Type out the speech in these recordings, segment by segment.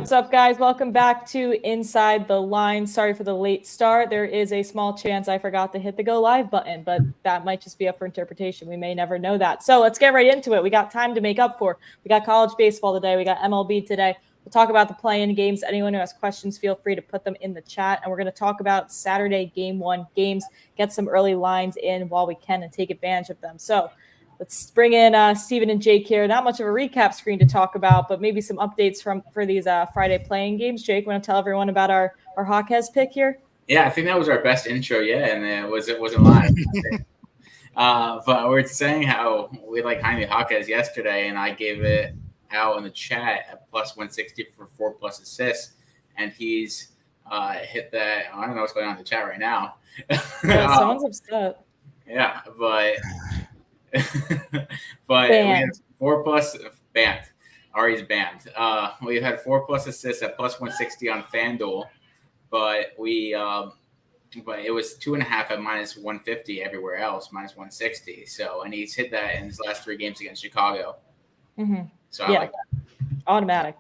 What's up, guys? Welcome back to Inside the Line. Sorry for the late start. There is a small chance I forgot to hit the go live button, but that might just be up for interpretation. We may never know that. So let's get right into it. We got time to make up for. We got college baseball today. We got MLB today. We'll talk about the play-in games. Anyone who has questions, feel free to put them in the chat. And we're going to talk about Saturday Game 1 games, get some early lines in while we can and take advantage of them. So let's bring in Steven and Jake here. Not much of a recap screen to talk about, but maybe some updates for these Friday playing games. Jake, want to tell everyone about our Hawkes pick here? Yeah, I think that was our best intro yet, and it wasn't live. But we're saying how we like Jaime Hawkes yesterday, and I gave it out in the chat at plus 160 for 4+ assists, and he's hit that. I don't know what's going on in the chat right now. Yeah, someone's upset. Yeah, but we had 4+ banned. Ari's banned. We had 4+ assists at plus 160 on FanDuel, but but it was 2.5 at minus 150 everywhere else, minus 160. So, and he's hit that in his last 3 games against Chicago. Mm-hmm. So I like that. Automatic.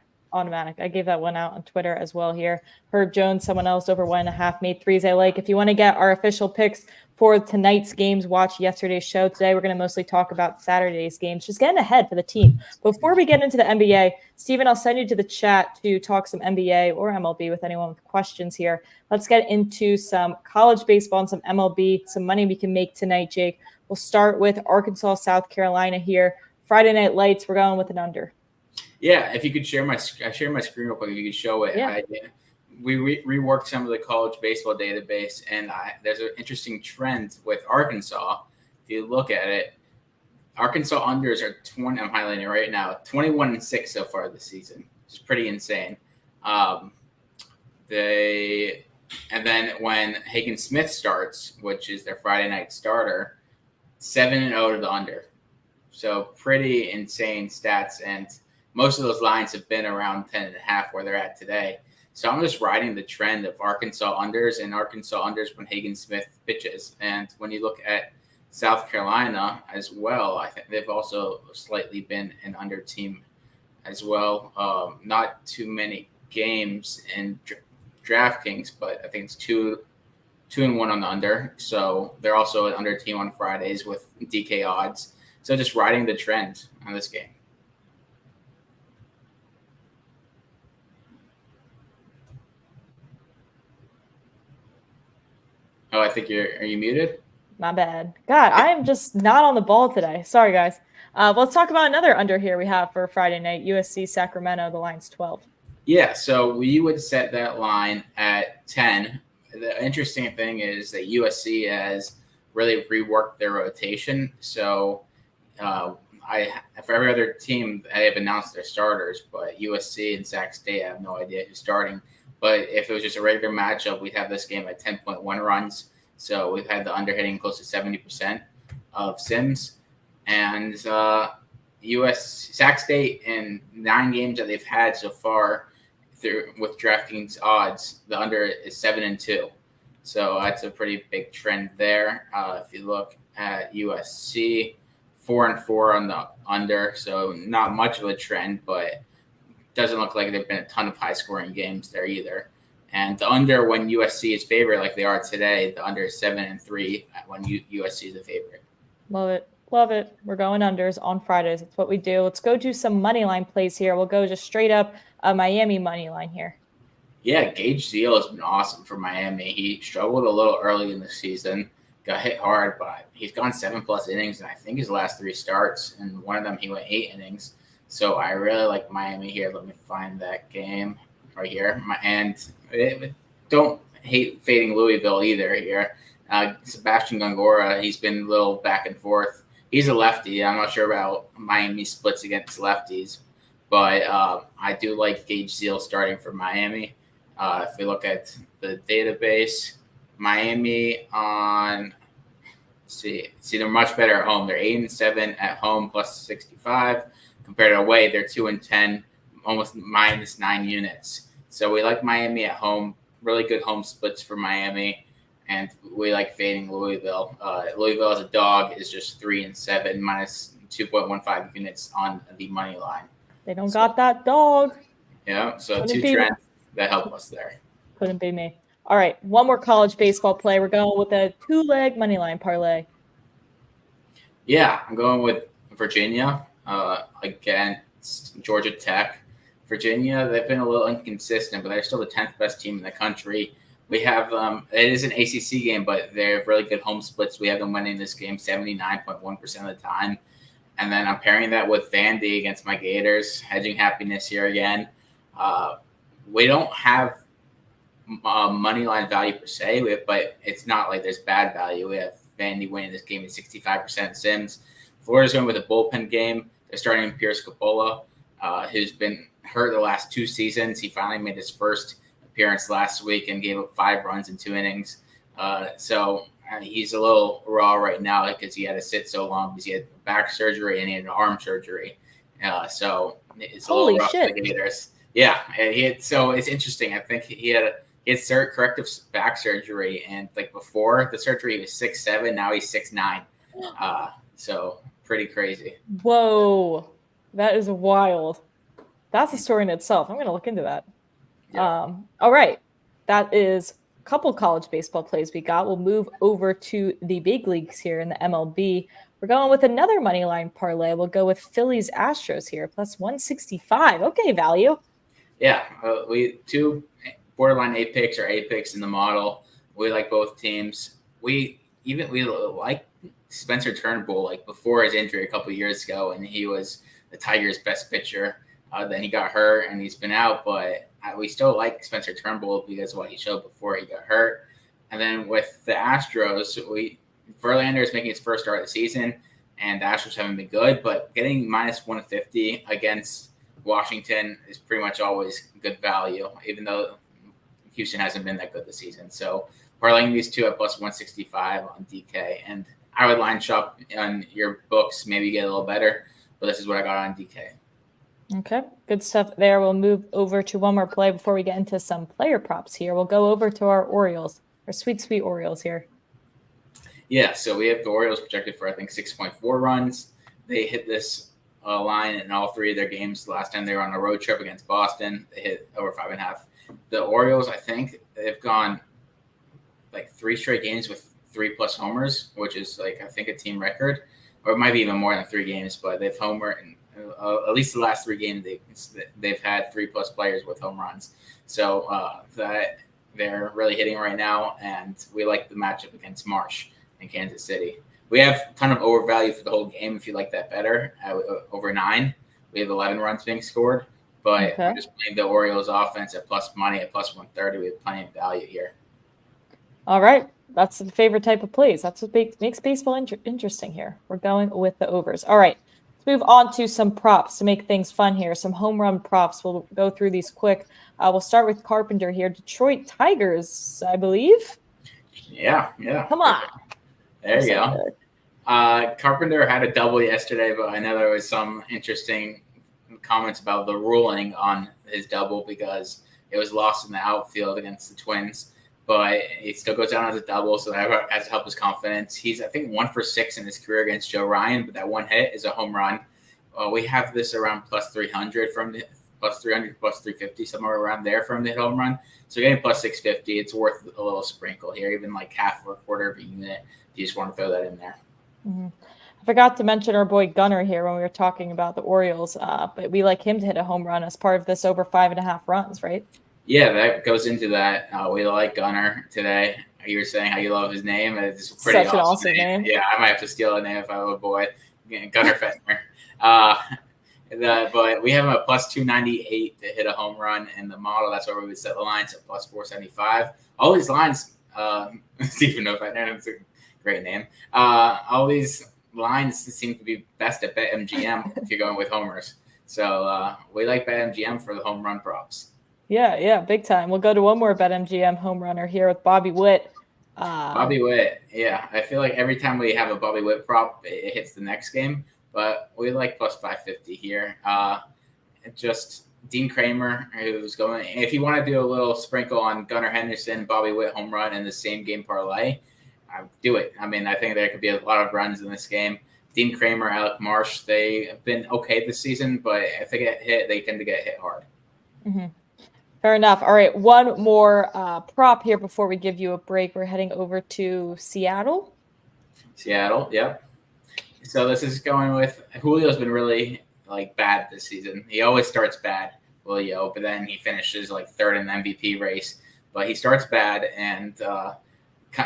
I gave that one out on Twitter as well here. Herb Jones, someone else over 1.5 made 3s. I like. If you want to get our official picks for tonight's games, watch yesterday's show. Today, we're going to mostly talk about Saturday's games, just getting ahead for the team. Before we get into the NBA, Steven, I'll send you to the chat to talk some NBA or MLB with anyone with questions here. Let's get into some college baseball and some MLB, some money we can make tonight, Jake. We'll start with Arkansas, South Carolina here. Friday Night Lights, we're going with an under. Yeah, if you could share my screen real quick, if you could show it. Yeah. We reworked some of the college baseball database, and there's an interesting trend with Arkansas. If you look at it, Arkansas unders are 20. I'm highlighting it right now. 21-6 so far this season, which is pretty insane. And then when Hagen Smith starts, which is their Friday night starter, 7-0 to the under. So pretty insane stats, and most of those lines have been around 10.5 where they're at today. So I'm just riding the trend of Arkansas unders when Hagen Smith pitches. And when you look at South Carolina as well, I think they've also slightly been an under team as well. Not too many games in DraftKings, but I think it's 2-1 on the under. So they're also an under team on Fridays with DK odds. So just riding the trend on this game. Oh, I think are you muted? My bad. God, I am just not on the ball today. Sorry, guys. Let's talk about another under here we have for Friday night. USC Sacramento, the line's 12. Yeah, so we would set that line at 10. The interesting thing is that USC has really reworked their rotation. So for every other team, they have announced their starters, but USC and Sac State, I have no idea who's starting. But if it was just a regular matchup, we'd have this game at 10.1 runs. So we've had the under hitting close to 70% of Sims. And Sac State, in 9 games that they've had so far with DraftKings odds, the under is 7-2. So that's a pretty big trend there. If you look at USC, 4-4 on the under. So not much of a trend, but doesn't look like there've been a ton of high-scoring games there either. And the under, when USC is favored like they are today, the under is 7-3 when USC is a favorite. Love it. We're going unders on Fridays. That's what we do. Let's go do some money line plays here. We'll go just straight up Miami money line here. Yeah, Gage Zeal has been awesome for Miami. He struggled a little early in the season, got hit hard, but he's gone 7+ innings, and I think his last 3 starts, and one of them he went 8 innings. So I really like Miami here. Let me find that game right here. Don't hate fading Louisville either here. Sebastian Gongora, he's been a little back and forth. He's a lefty. I'm not sure about Miami splits against lefties, but I do like Gage Zeal starting for Miami. If we look at the database, Miami on see they're much better at home. They're 8-7 at home plus 65. Compared to away, they're 2-10, almost minus 9 units. So we like Miami at home. Really good home splits for Miami, and we like fading Louisville. Louisville as a dog is just 3-7, minus 2.15 units on the money line. They don't got that dog. Yeah, so Couldn't two be trends that help us there. Couldn't be me. All right, one more college baseball play. We're going with a 2-leg money line parlay. Yeah, I'm going with Virginia against Georgia Tech. Virginia, they've been a little inconsistent, but they're still the 10th best team in the country. We have it is an ACC game, but they have really good home splits. We have them winning this game 79.1% of the time. And then I'm pairing that with Vandy against my Gators, hedging happiness here again. We don't have money line value per se, but it's not like there's bad value. We have Vandy winning this game at 65% Sims. Florida's going with a bullpen game. They're starting Pierce Capola, who's been hurt the last 2 seasons. He finally made his first appearance last week and gave up 5 runs in 2 innings. So he's a little raw right now because he had to sit so long because he had back surgery and he had an arm surgery. So it's a little rough for the Gators. Yeah, and so it's interesting. I think he had corrective back surgery, and like before the surgery, he was 6'7". Now he's 6'9". So pretty crazy. Whoa, that is wild. That's a story in itself. I'm going to look into that. Yeah. All right, that is a couple college baseball plays we got. We'll move over to the big leagues here in the MLB. We're going with another money line parlay. We'll go with Phillies Astros here, plus 165. Okay, value. Yeah, we 2 borderline A picks or A picks in the model. We like both teams. We like Spencer Turnbull like before his injury a couple of years ago, and he was the Tigers' best pitcher. Then he got hurt and he's been out, but we still like Spencer Turnbull because of what he showed before he got hurt. And then with the Astros, Verlander is making his first start of the season, and the Astros haven't been good, but getting minus 150 against Washington is pretty much always good value, even though Houston hasn't been that good this season. So parlaying these two at plus 165 on DK, and I would line shop on your books, maybe get a little better, but this is what I got on DK. Okay, good stuff there. We'll move over to one more play before we get into some player props here. We'll go over to our Orioles, our sweet, sweet Orioles here. Yeah, so we have the Orioles projected for, I think, 6.4 runs. They hit this line in all 3 of their games. Last time they were on a road trip against Boston, they hit over 5.5. The Orioles, I think, they've gone like 3 straight games with 3+ homers, which is like, I think, a team record, or it might be even more than 3 games, but they've homered in at least the last 3 games they've had 3+ players with home runs. So that they're really hitting right now, and we like the matchup against Marsh in Kansas City. We have a ton of overvalue for the whole game if you like that better, over 9. We have 11 runs being scored, but I'm just playing the Orioles offense at plus money at plus 130. We have plenty of value here. All right. That's the favorite type of plays. That's what makes baseball interesting here. We're going with the overs. All right. Let's move on to some props to make things fun here. Some home run props. We'll go through these quick. We'll start with Carpenter here. Detroit Tigers, I believe. Yeah. Come on. There you go. Carpenter had a double yesterday, but I know there was some interesting comments about the ruling on his double because it was lost in the outfield against the Twins. But he still goes down as a double, so that has helped his confidence. He's, I think, 1 for 6 in his career against Joe Ryan, but that one hit is a home run. We have this around plus 300 from the plus 300, plus 350, somewhere around there from the home run. So getting plus 650, it's worth a little sprinkle here, even like half or a quarter of a unit if you just want to throw that in there. Mm-hmm. I forgot to mention our boy Gunnar here when we were talking about the Orioles, but we like him to hit a home run as part of this over 5.5 runs, right? Yeah, that goes into that. We like Gunnar today. You were saying how you love his name. It's a pretty awesome name. Yeah, I might have to steal a name if I were a boy. Gunnar Fetner. But we have him at plus 298 to hit a home run in the model. That's where we would set the lines at plus 475. All these lines, Stephen Fetner, that's a great name. All these lines seem to be best at BetMGM if you're going with homers. So we like BetMGM for the home run props. Yeah, big time. We'll go to one more BetMGM home runner here with Bobby Witt. Bobby Witt, yeah. I feel like every time we have a Bobby Witt prop, it hits the next game. But we like plus 550 here. Just Dean Kramer, who's going. If you want to do a little sprinkle on Gunnar Henderson, Bobby Witt home run in the same game parlay, do it. I mean, I think there could be a lot of runs in this game. Dean Kramer, Alec Marsh, they have been okay this season, but if they get hit, they tend to get hit hard. Mm-hmm. Fair enough. All right, one more prop here before we give you a break. We're heading over to Seattle. Seattle, yep. So this is going with Julio's been really bad this season. He always starts bad, Julio, but then he finishes third in the MVP race. But he starts bad, and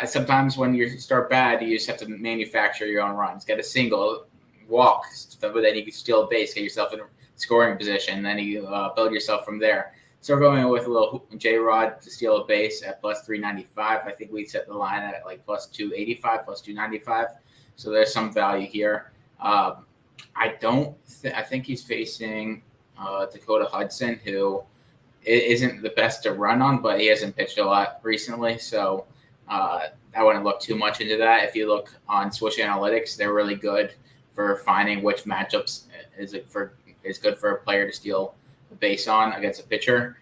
sometimes when you start bad, you just have to manufacture your own runs. Get a single, walk, but then you can steal a base, get yourself in a scoring position, then you build yourself from there. So we're going with a little J Rod to steal a base at plus 395. I think we set the line at plus 285, plus 295. So there's some value here. I think he's facing Dakota Hudson, who isn't the best to run on, but he hasn't pitched a lot recently. So I wouldn't look too much into that. If you look on Switch Analytics, they're really good for finding which matchups is good for a player to steal a base on against a pitcher.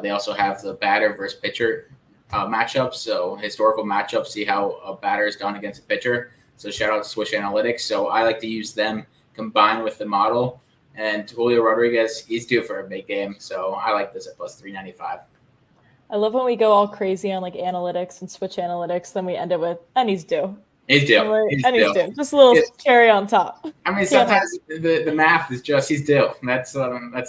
They also have the batter versus pitcher matchups. So historical matchups, see how a batter is done against a pitcher. So shout out to Switch Analytics. So I like to use them combined with the model. And Julio Rodriguez, he's due for a big game. So I like this at plus 395. I love when we go all crazy on analytics and Switch Analytics, then we end it with, and he's due. He's due. He's due. Just a little cherry on top. I mean, sometimes the math is just he's due. That's the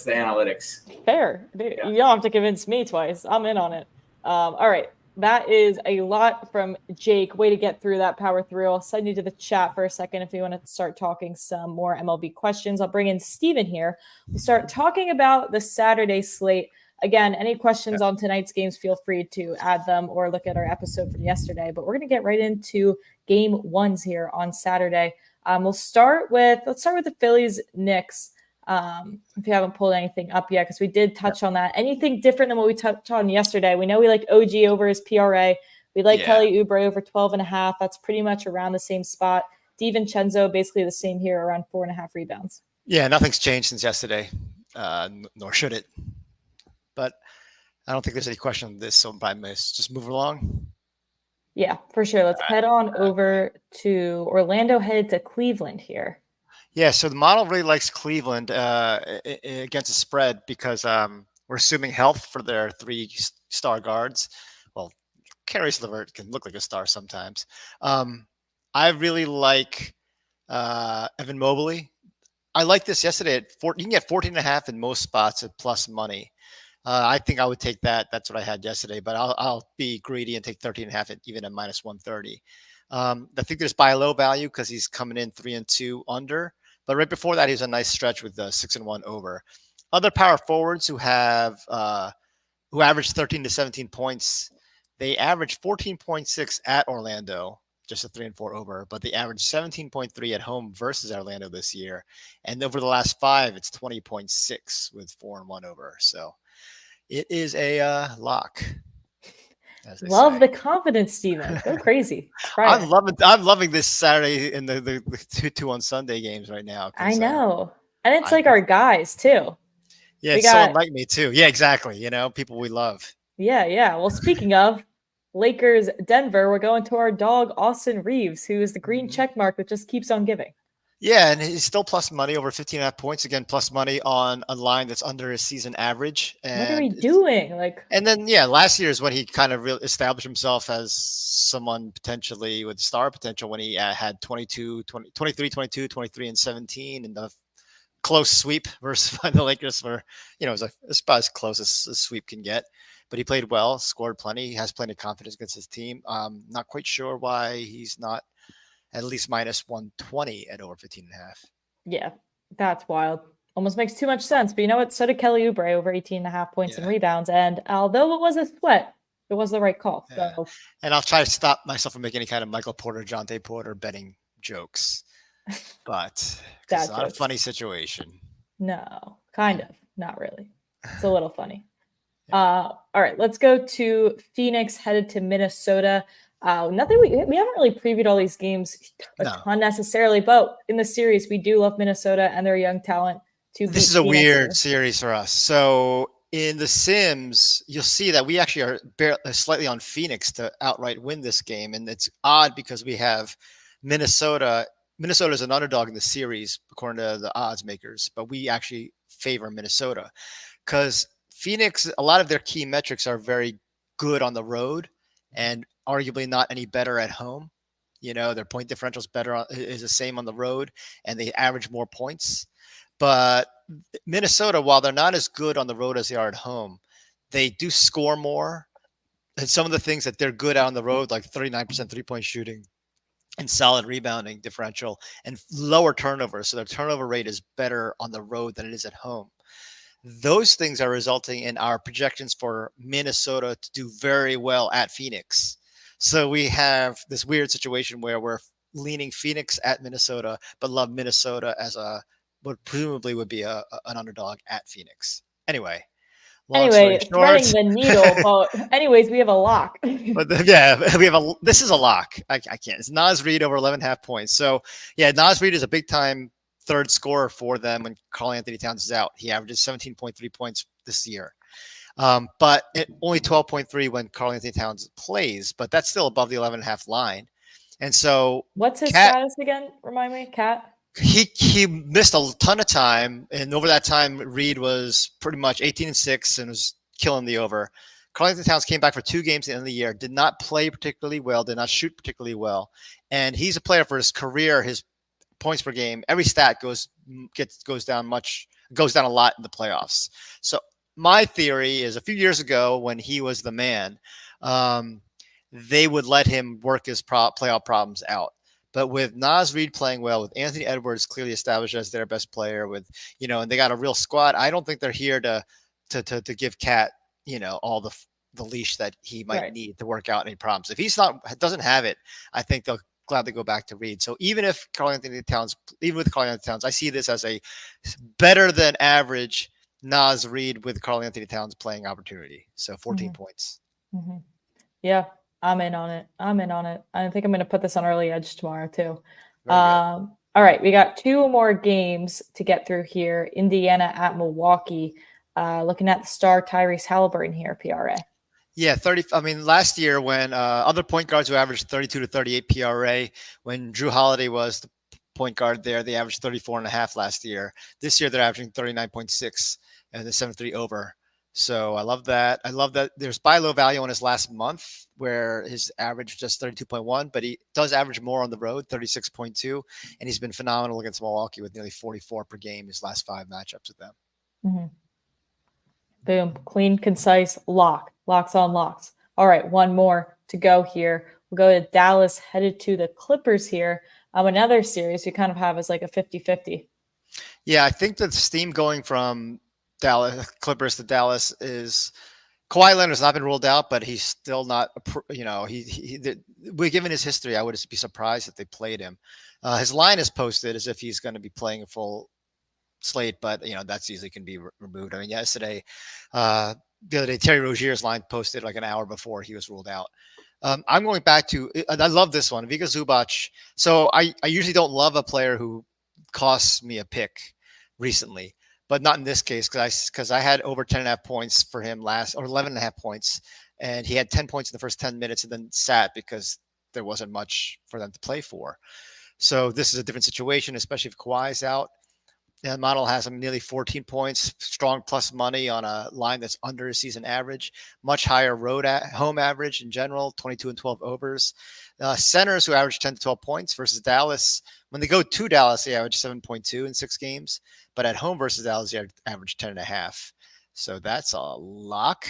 analytics. Fair. Yeah. You don't have to convince me twice. I'm in on it. All right. That is a lot from Jake. Way to get through that, power through. I'll send you to the chat for a second if you want to start talking some more MLB questions. I'll bring in Steven here. We'll start talking about the Saturday slate. Again, any questions on tonight's games, feel free to add them or look at our episode from yesterday. But we're going to get right into game ones here on Saturday. Let's start with the Phillies Knicks. If you haven't pulled anything up yet, because we did touch on that. Anything different than what we touched on yesterday? We know we like OG over his PRA. We like Kelly Oubre over 12.5. That's pretty much around the same spot. DiVincenzo basically the same here, around 4.5 rebounds. Yeah, nothing's changed since yesterday, nor should it. But I don't think there's any question on this, so I miss. Just move along. Yeah, for sure. Let's head on over to Orlando, headed to Cleveland here. Yeah, so the model really likes Cleveland against a spread because we're assuming health for their 3-star guards. Well, Caris LeVert can look like a star sometimes. I really like Evan Mobley. I like this yesterday at 4. You can get 14.5 in most spots at plus money. I think I would take that. That's what I had yesterday, but I'll be greedy and take 13.5 even at minus 130. I think there's buy low value because he's coming in 3-2 under. But right before that, he was a nice stretch with the 6-1 over. Other power forwards who averaged 13 to 17 points, they averaged 14.6 at Orlando, just a 3-4 over, but they averaged 17.3 at home versus Orlando this year. And over the last 5, it's 20.6 with 4-1 over. So it is a lock. Love the confidence, Steven. Go crazy. I'm loving this Saturday and the 2 on Sunday games right now. I know. And it's our guys too. Yeah, someone like me too. Yeah, exactly. People we love. Yeah. Well, speaking of Lakers, Denver, we're going to our dog, Austin Reeves, who is the green check mark that just keeps on giving. Yeah, and he's still plus money over 15.5 points. Again, plus money on a line that's under his season average. And what are we doing? And then, last year is when he kind of established himself as someone potentially with star potential when he had 23, 23, and 17 in the close sweep versus the Lakers were, it was about as close as a sweep can get. But he played well, scored plenty. He has plenty of confidence against his team. Not quite sure why he's not at least minus 120 at over 15.5. Yeah, that's wild. Almost makes too much sense. But you know what? So did Kelly Oubre over 18.5 points and rebounds. And although it was a sweat, it was the right call. Yeah. So. And I'll try to stop myself from making any kind of Michael Porter, Jonte Porter betting jokes. But it's not a funny situation. No, kind of. Not really. It's a little funny. All right, let's go to Phoenix, headed to Minnesota. Nothing. We haven't really previewed all these games a ton necessarily, but in the series, we do love Minnesota and their young talent. This is a weird series for us. So in the Sims, you'll see that we actually are slightly on Phoenix to outright win this game, and it's odd because we have Minnesota. Minnesota is an underdog in the series according to the odds makers, but we actually favor Minnesota because Phoenix, a lot of their key metrics are very good on the road and arguably not any better at home. Their point differential is the same on the road, and they average more points. But Minnesota, while they're not as good on the road as they are at home, they do score more. And some of the things that they're good at on the road, like 39% 3-point shooting and solid rebounding differential and lower turnovers. So their turnover rate is better on the road than it is at home. Those things are resulting in our projections for Minnesota to do very well at Phoenix. So we have this weird situation where we're leaning Phoenix at Minnesota, but love Minnesota as what presumably would be an underdog at Phoenix. Anyway, threading the needle. But anyways, we have a lock. But this is a lock. I can't. It's Naz Reid over 11.5 points. So yeah, Naz Reid is a big time third scorer for them when Karl-Anthony Towns is out. He averages 17.3 points this year. But only 12.3 when Karl-Anthony Towns plays, but that's still above the 11.5 line. And so what's his status again? Remind me, Cat. He missed a ton of time, and over that time, Reid was pretty much 18-6 and was killing the over. Karl-Anthony Towns came back for 2 games at the end of the year, did not play particularly well, did not shoot particularly well, and he's a player for his career. His points per game, every stat goes down a lot in the playoffs. So my theory is a few years ago when he was the man, they would let him work his playoff problems out. But with Naz Reid playing well, with Anthony Edwards clearly established as their best player, and they got a real squad, I don't think they're here to give Cat, all the leash that he might need to work out any problems. If doesn't have it, I think they'll gladly go back to Reid. So even with Karl-Anthony Towns, I see this as a better than average Naz Reid with Karl-Anthony Towns playing opportunity. So 14 points. Mm-hmm. Yeah. I'm in on it. I think I'm going to put this on early edge tomorrow too. All right. We got 2 more games to get through here. Indiana at Milwaukee. Looking at the star Tyrese Halliburton here, PRA. Yeah, 30. I mean, last year when other point guards who averaged 32 to 38 PRA, when Drew Holiday was the point guard there, they averaged 34.5 last year. This year they're averaging 39.6 and the 7.3 over. So I love that. There's buy low value on his last month where his average just 32.1, but he does average more on the road, 36.2, and he's been phenomenal against Milwaukee with nearly 44 per game his last 5 matchups with them. Mm-hmm. Boom. Clean, concise, locks on locks. All right. 1 more to go here. We'll go to Dallas, headed to the Clippers here. Another series we kind of have as like a 50-50. Yeah, I think the steam going from Clippers to Dallas is Kawhi Leonard's not been ruled out, but he's still not, given his history, I would be surprised if they played him. His line is posted as if he's going to be playing a full slate, but that's easily can be removed. I mean, yesterday, the other day, Terry Rozier's line posted like an hour before he was ruled out. I'm going back to, I love this one, Ivica Zubac. So I usually don't love a player who costs me a pick recently, but not in this case because I had over 10.5 points for him or 11.5 points, and he had 10 points in the first 10 minutes and then sat because there wasn't much for them to play for. So this is a different situation, especially if Kawhi's out. The model has him nearly 14 points, strong plus money on a line that's under his season average, much higher home average in general, 22 and 12 overs. Centers who average 10 to 12 points versus Dallas. When they go to Dallas, they average 7.2 in 6 games, but at home versus Dallas, they average 10.5. So that's a lock.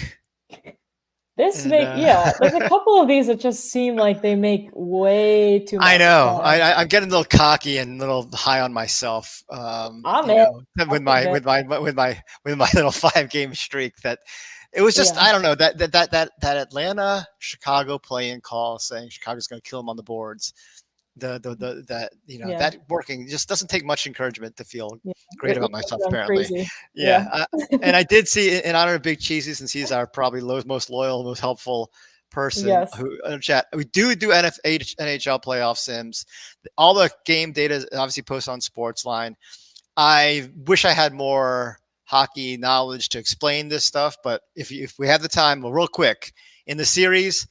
There's a couple of these that just seem like they make way too much. I know. I'm getting a little cocky and a little high on myself. With my little 5-game streak that it was just I don't know that Atlanta Chicago play-in call saying Chicago's going to kill them on the boards. That working just doesn't take much encouragement to feel great about myself. Apparently, crazy. And I did see in honor of Big Cheesy, since he's our probably most loyal, most helpful person who chat. We do NHL playoff sims. All the game data is obviously posted on Sportsline. I wish I had more hockey knowledge to explain this stuff, but if we have the time, real quick in the series.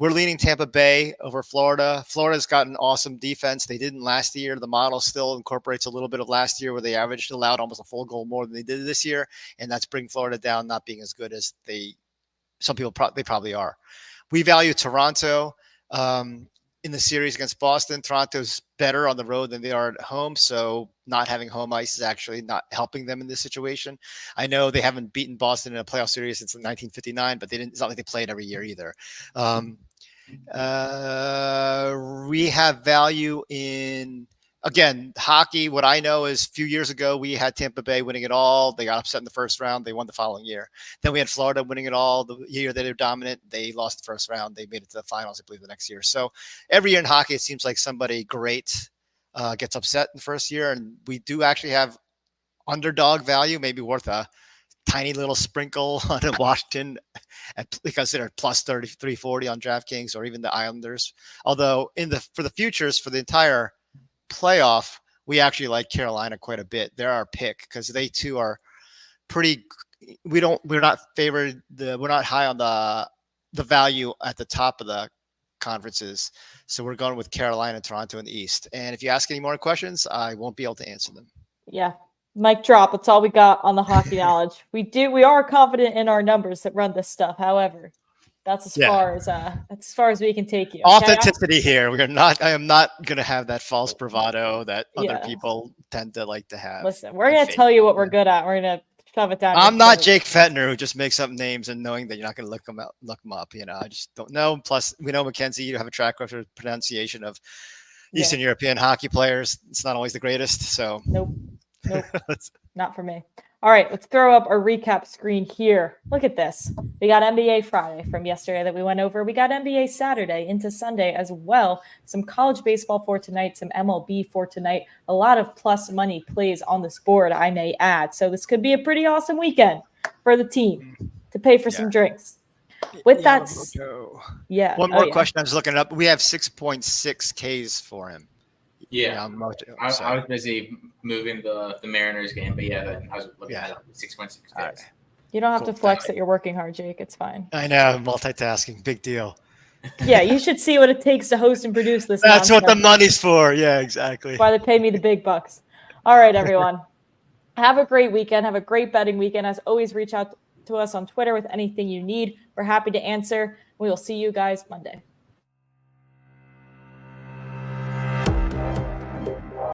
We're leaning Tampa Bay over Florida. Florida's got an awesome defense. They didn't last year. The model still incorporates a little bit of last year where they allowed almost a full goal more than they did this year. And that's bringing Florida down, not being as good as some people they probably are. We value Toronto in the series against Boston. Toronto's better on the road than they are at home. So not having home ice is actually not helping them in this situation. I know they haven't beaten Boston in a playoff series since 1959, but it's not like they played every year either. We have value in, again, hockey. What I know is a few years ago, we had Tampa Bay winning it all. They got upset in the first round. They won the following year. Then we had Florida winning it all. The year that they were dominant, they lost the first round. They made it to the finals, I believe, the next year. So every year in hockey, it seems like somebody great gets upset in the first year. And we do actually have underdog value, maybe worth a tiny little sprinkle on Washington because they're plus 340 on DraftKings, or even the Islanders. Although for the futures for the entire playoff, we actually like Carolina quite a bit. They're our pick because they too are pretty. We're not favored. We're not high on the value at the top of the conferences. So we're going with Carolina and Toronto in the East. And if you ask any more questions, I won't be able to answer them. Yeah. Mic drop. That's all we got on the hockey knowledge. We are confident in our numbers that run this stuff. However, that's as far as we can take you. Authenticity here. I am not going to have that false bravado that other people tend to like to have. Listen, we're going to tell you what we're good at. We're going to shove it down. I'm not Jake Fentner who just makes up names and knowing that you're not going to look them up. I just don't know. Plus, we know Mackenzie, you have a track record of pronunciation of Eastern European hockey players. It's not always the greatest. So Nope. Not for me. All right, let's throw up our recap screen here. Look at this. We got NBA Friday from yesterday that we went over. We got NBA Saturday into Sunday as well. Some college baseball for tonight, some MLB for tonight. A lot of plus money plays on this board, I may add. So this could be a pretty awesome weekend for the team to pay for some drinks. With that, one more question. I was looking it up. We have 6.6 Ks for him. Yeah, I was busy moving the Mariners game, but I was looking at 6.6 days. You don't have to flex that you're working hard, Jake. It's fine. I know, multitasking, big deal. Yeah, you should see what it takes to host and produce this. That's what the money's for. Yeah, exactly. That's why they pay me the big bucks. All right, everyone. Have a great weekend. Have a great betting weekend. As always, reach out to us on Twitter with anything you need. We're happy to answer. We will see you guys Monday.